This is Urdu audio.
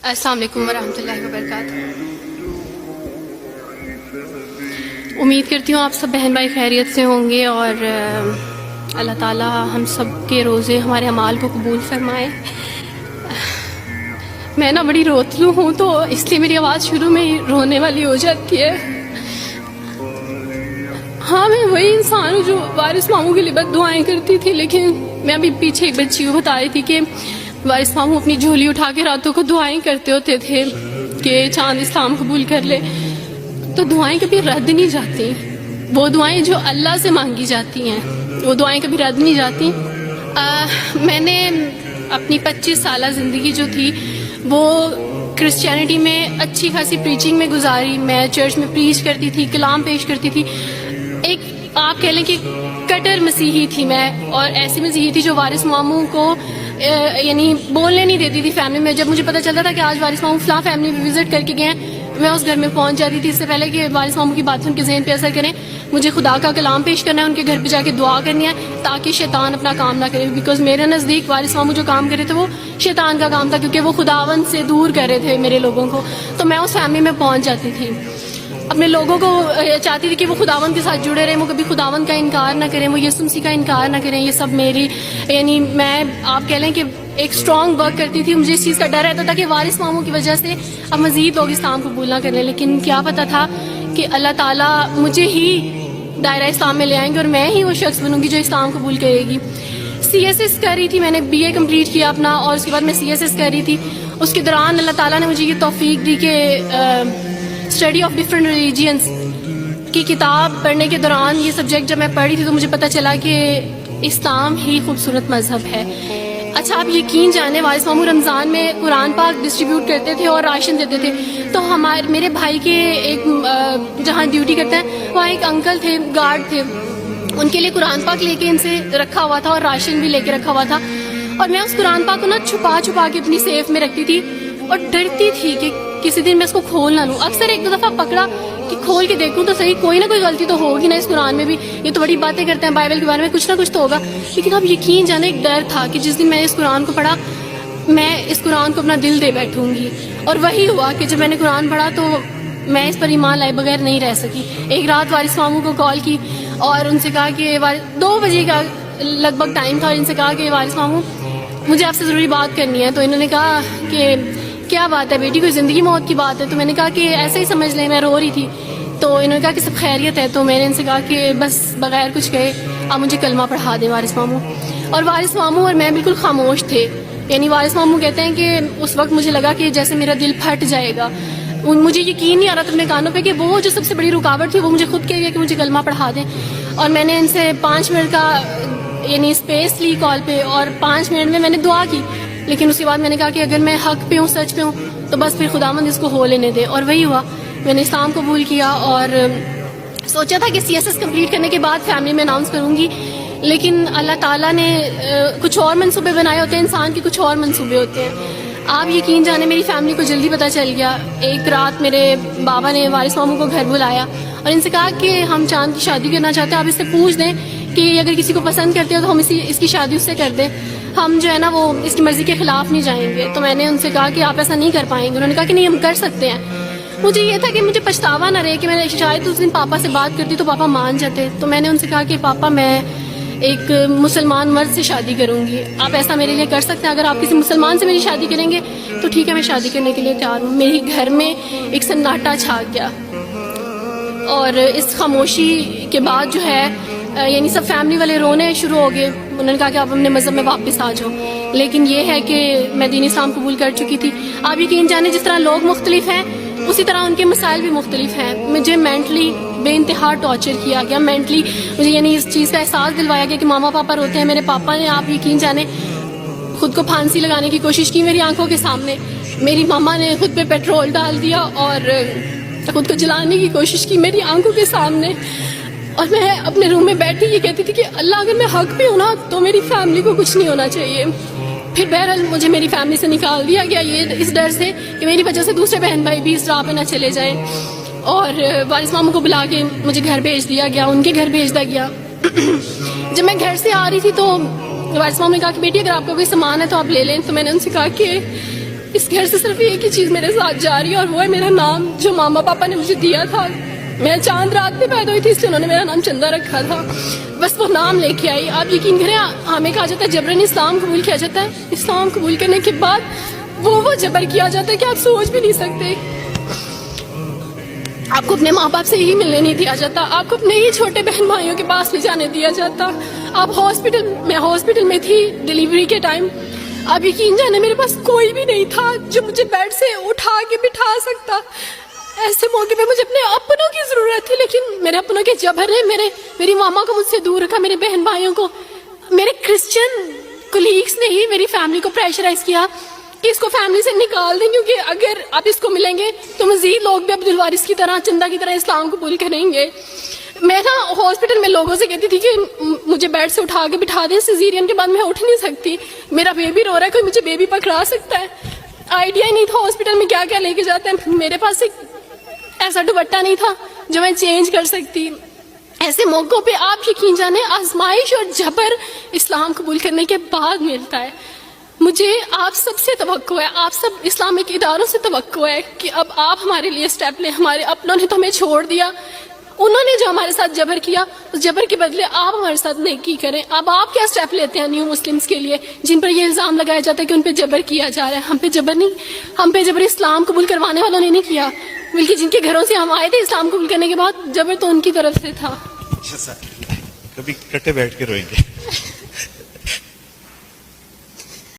السلام علیکم ورحمۃ اللہ وبرکاتہ. امید کرتی ہوں آپ سب بہن بھائی خیریت سے ہوں گے اور اللہ تعالیٰ ہم سب کے روزے ہمارے اعمال کو قبول فرمائے. میں نا بڑی روتلو ہوں تو اس لیے میری آواز شروع میں ہی رونے والی ہو جاتی ہے. ہاں میں وہی انسان ہوں جو وارث ماموں کے لیے بد دعائیں کرتی تھی، لیکن میں ابھی پیچھے ایک بچی کو بتا رہی تھی کہ وارث ماموں اپنی جھولی اٹھا کے راتوں کو دعائیں کرتے ہوتے تھے کہ چاند اسلام قبول کر لے. تو دعائیں کبھی رد نہیں جاتی، وہ دعائیں جو اللہ سے مانگی جاتی ہیں وہ دعائیں کبھی رد نہیں جاتی. میں نے اپنی 25 سالہ زندگی جو تھی وہ کرسچینٹی میں اچھی خاصی پریچنگ میں گزاری. میں چرچ میں پریچ کرتی تھی، کلام پیش کرتی تھی. ایک آپ کہہ لیں کہ کٹر مسیحی تھی میں، اور ایسی مسیحی تھی جو وارث ماموں کو یعنی بولنے نہیں دیتی تھی فیملی میں. جب مجھے پتہ چلتا تھا کہ آج وارث ماموں فلاں فیملی میں وزٹ کر کے گئے ہیں، میں اس گھر میں پہنچ جاتی تھی. اس سے پہلے کہ وارث ماموں کی باتیں ان کے ذہن پہ اثر کریں، مجھے خدا کا کلام پیش کرنا ہے، ان کے گھر پہ جا کے دعا کرنی ہے تاکہ شیطان اپنا کام نہ کرے. بیکاز میرے نزدیک وارث ماموں جو کام کر رہے تھے وہ شیطان کا کام تھا، کیونکہ وہ خداوند سے دور کر رہے تھے میرے لوگوں کو. تو میں اس فیملی میں پہنچ جاتی تھی، اپنے لوگوں کو چاہتی تھی کہ وہ خداوند کے ساتھ جڑے رہیں، وہ کبھی خداوند کا انکار نہ کریں، وہ یسوع مسیح کا انکار نہ کریں. یہ سب میری یعنی میں آپ کہہ لیں کہ ایک اسٹرانگ ورک کرتی تھی. مجھے اس چیز کا ڈر رہتا تھا کہ وارث ماموں کی وجہ سے اب مزید لوگ اسلام قبول نہ کر لیں. لیکن کیا پتہ تھا کہ اللہ تعالیٰ مجھے ہی دائرہ اسلام میں لے آئیں گے اور میں ہی وہ شخص بنوں گی جو اسلام قبول کرے گی. CSS کر رہی تھی، میں نے BA کمپلیٹ کیا اپنا، اور اس کے بعد میں CSS کر رہی تھی. اس کے دوران اللہ تعالیٰ نے مجھے یہ توفیق دی کہ اسٹڈی آف ڈفرینٹ ریلیجنس کی کتاب پڑھنے کے دوران یہ سبجیکٹ جب میں پڑھ رہی تھی تو مجھے پتہ چلا کہ اسلام ہی خوبصورت مذہب ہے. اچھا آپ یقین جانیں وارث ماموں رمضان میں قرآن پاک ڈسٹریبیوٹ کرتے تھے اور راشن دیتے تھے. تو میرے بھائی کے ایک جہاں ڈیوٹی کرتے ہیں وہاں ایک انکل تھے، گارڈ تھے، ان کے لیے قرآن پاک لے کے ان سے رکھا ہوا تھا اور راشن بھی لے کے رکھا ہوا تھا. اور میں اس قرآن پاک کو نا چھپا کے اپنی سیف میں رکھتی تھی اور ڈرتی تھی کہ کسی دن میں اس کو کھول نہ لوں. اکثر ایک دو دفعہ پکڑا کہ کھول کے دیکھوں تو صحیح، کوئی نہ کوئی غلطی تو ہوگی نا اس قرآن میں بھی. یہ تو بڑی باتیں کرتے ہیں بائبل کے بارے میں، کچھ نہ کچھ تو ہوگا. لیکن اب یقین جانے ایک ڈر تھا کہ جس دن میں اس قرآن کو پڑھا میں اس قرآن کو اپنا دل دے بیٹھوں گی. اور وہی ہوا کہ جب میں نے قرآن پڑھا تو میں اس پر ایمان لائے بغیر نہیں رہ سکی. ایک رات وارث ماموں کو کال کی اور ان سے کہا کہ 2 بجے کا لگ بھگ ٹائم تھا، اور ان سے کہا کہ وارث ماموں مجھے آپ سے ضروری بات کرنی ہے. تو انہوں نے کہا کہ کیا بات ہے بیٹی، کوئی زندگی موت کی بات ہے؟ تو میں نے کہا کہ ایسے ہی سمجھ لیں، میں رو رہی تھی. تو انہوں نے کہا کہ سب خیریت ہے. تو میں نے ان سے کہا کہ بس بغیر کچھ کہے آپ مجھے کلمہ پڑھا دیں وارث ماموں. اور وارث ماموں اور میں بالکل خاموش تھے. یعنی وارث ماموں کہتے ہیں کہ اس وقت مجھے لگا کہ جیسے میرا دل پھٹ جائے گا. مجھے یقین نہیں آ رہا تھا اپنے کانوں پہ کہ وہ جو سب سے بڑی رکاوٹ تھی وہ مجھے خود کہہ گیا کہ مجھے کلمہ پڑھا دیں. اور میں نے ان سے 5 منٹ کا یعنی اسپیس لی کال پہ، اور 5 منٹ میں نے دعا کی. لیکن اس کے بعد میں نے کہا کہ اگر میں حق پہ ہوں، سچ پہ ہوں، تو بس پھر خداوند اس کو ہو لینے دے. اور وہی ہوا، میں نے اسلام قبول کیا. اور سوچا تھا کہ CSS کمپلیٹ کرنے کے بعد فیملی میں اناؤنس کروں گی، لیکن اللہ تعالیٰ نے کچھ اور منصوبے بنائے ہوتے ہیں، انسان کے کچھ اور منصوبے ہوتے ہیں. آپ یقین جانے میری فیملی کو جلدی پتہ چل گیا. ایک رات میرے بابا نے وارث ماموں کو گھر بلایا اور ان سے کہا کہ ہم چاند کی شادی کرنا چاہتے ہیں، آپ اس سے پوچھ دیں کہ اگر کسی کو پسند کرتے ہو تو ہم اس کی شادی اس سے کر دیں، ہم جو ہے نا وہ اس کی مرضی کے خلاف نہیں جائیں گے. تو میں نے ان سے کہا کہ آپ ایسا نہیں کر پائیں گے. انہوں نے کہا کہ نہیں ہم کر سکتے ہیں. مجھے یہ تھا کہ مجھے پچھتاوا نہ رہے کہ میں نے شاید اس دن پاپا سے بات کرتی تو پاپا مان جاتے. تو میں نے ان سے کہا کہ پاپا میں ایک مسلمان مرد سے شادی کروں گی، آپ ایسا میرے لیے کر سکتے ہیں؟ اگر آپ کسی مسلمان سے میری شادی کریں گے تو ٹھیک ہے، میں شادی کرنے کے لیے تیار ہوں. میری گھر میں ایک سناٹا چھا گیا، اور اس خاموشی کے بعد جو ہے یعنی سب فیملی والے رونے شروع ہو گئے. انہوں نے کہا کہ آپ اپنے مذہب میں واپس آ جاؤ. لیکن یہ ہے کہ میں دین اسلام قبول کر چکی تھی. آپ یقین جانے جس طرح لوگ مختلف ہیں اسی طرح ان کے مسائل بھی مختلف ہیں. مجھے مینٹلی بے انتہا ٹارچر کیا گیا. مینٹلی مجھے یعنی اس چیز کا احساس دلوایا گیا کہ ماما پاپا روتے ہیں. میرے پاپا نے آپ یقین جانے خود کو پھانسی لگانے کی کوشش کی میری آنکھوں کے سامنے. میری ماما نے خود پہ پیٹرول ڈال دیا اور خود کو جلانے کی کوشش کی میری آنکھوں کے سامنے. اور میں اپنے روم میں بیٹھی یہ کہتی تھی کہ اللہ اگر میں حق پہ ہوں نا تو میری فیملی کو کچھ نہیں ہونا چاہیے. پھر بہرحال مجھے میری فیملی سے نکال دیا گیا، یہ اس ڈر سے کہ میری وجہ سے دوسرے بہن بھائی بھی اس راہ پہ نہ چلے جائیں. اور وارث ماموں کو بلا کے مجھے گھر بھیج دیا گیا، ان کے گھر بھیج دیا گیا. جب میں گھر سے آ رہی تھی تو وارث ماموں نے کہا کہ بیٹی اگر آپ کا کوئی سامان ہے تو آپ لے لیں. تو میں نے ان سے کہا کہ اس گھر سے صرف ایک ہی چیز میرے ساتھ جا رہی ہے اور وہ ہے میرا نام جو ماما پاپا نے مجھے دیا تھا. میں چاند رات میں پیدا ہوئی تھی اس لیے انہوں نے میرا نام چندہ رکھا تھا. بس وہ نام لے کے آئی. آپ یقین کریں ہمیں کہا جاتا ہے جبرن اسلام قبول کیا جاتا ہے. اسلام قبول کرنے کے بعد وہ جبر کیا جاتا ہے کہ آپ سوچ بھی نہیں سکتے. آپ کو اپنے ماں باپ سے ہی ملنے نہیں دیا جاتا. آپ کو اپنے ہی چھوٹے بہن بھائیوں کے پاس نہیں جانے دیا جاتا. آپ ہاسپٹل میں تھی ڈیلیوری کے ٹائم. آپ یقین جانے میرے پاس کوئی بھی نہیں تھا جو مجھے بیڈ سے اٹھا کے بٹھا سکتا. ایسے موقع پہ مجھے اپنے اپنوں کی ضرورت تھی لیکن میرے اپنوں کے جبر نے میری ماما کو مجھ سے دور رکھا. میرے بہن بھائیوں کو میرے کرسچن کولیگس نے ہی میری فیملی کو پریشرائز کیا کہ اس کو فیملی سے نکال دیں کیونکہ اگر آپ اس کو ملیں گے تو مزید لوگ بھی عبدالوارث کی طرح چندہ کی طرح اسلام قبول کریں گے. میں نا ہاسپٹل میں لوگوں سے کہتی تھی کہ مجھے بیڈ سے اٹھا کے بٹھا دیں. سیزیرین کے بعد میں اٹھ نہیں سکتی. میرا بیبی رو رہا ہے, کوئی مجھے بیبی پکڑا سکتا ہے. آئیڈیا ہی نہیں تھا ہاسپٹل میں کیا کیا لے کے جاتے ہیں. میرے پاس ایک ایسا دوپٹہ نہیں تھا جو میں چینج کر سکتی. ایسے موقعوں پہ آپ یقین جانے آزمائش اور جبر اسلام قبول کرنے کے بعد ملتا ہے. مجھے آپ سب سے توقع ہے, آپ سب اسلامک اداروں سے توقع ہے کہ اب آپ ہمارے لیے سٹیپ لیں. ہمارے اپنوں نے تو ہمیں چھوڑ دیا, انہوں نے جو ہمارے ساتھ جبر کیا اس جبر کے بدلے آپ ہمارے ساتھ نیکی کریں. اب آپ کیا سٹیپ لیتے ہیں نیو مسلمز کے لیے جن پر یہ الزام لگایا جاتا ہے کہ ان پہ جبر کیا جا رہا ہے. ہم پہ جبر نہیں, ہم پہ جبر اسلام قبول کروانے والوں نے نہیں کیا بلکہ جن کے گھروں سے ہم آئے تھے اسلام قبول کرنے کے بعد جبر تو ان کی طرف سے تھا. کبھی کٹے بیٹھ کے روئیں گے.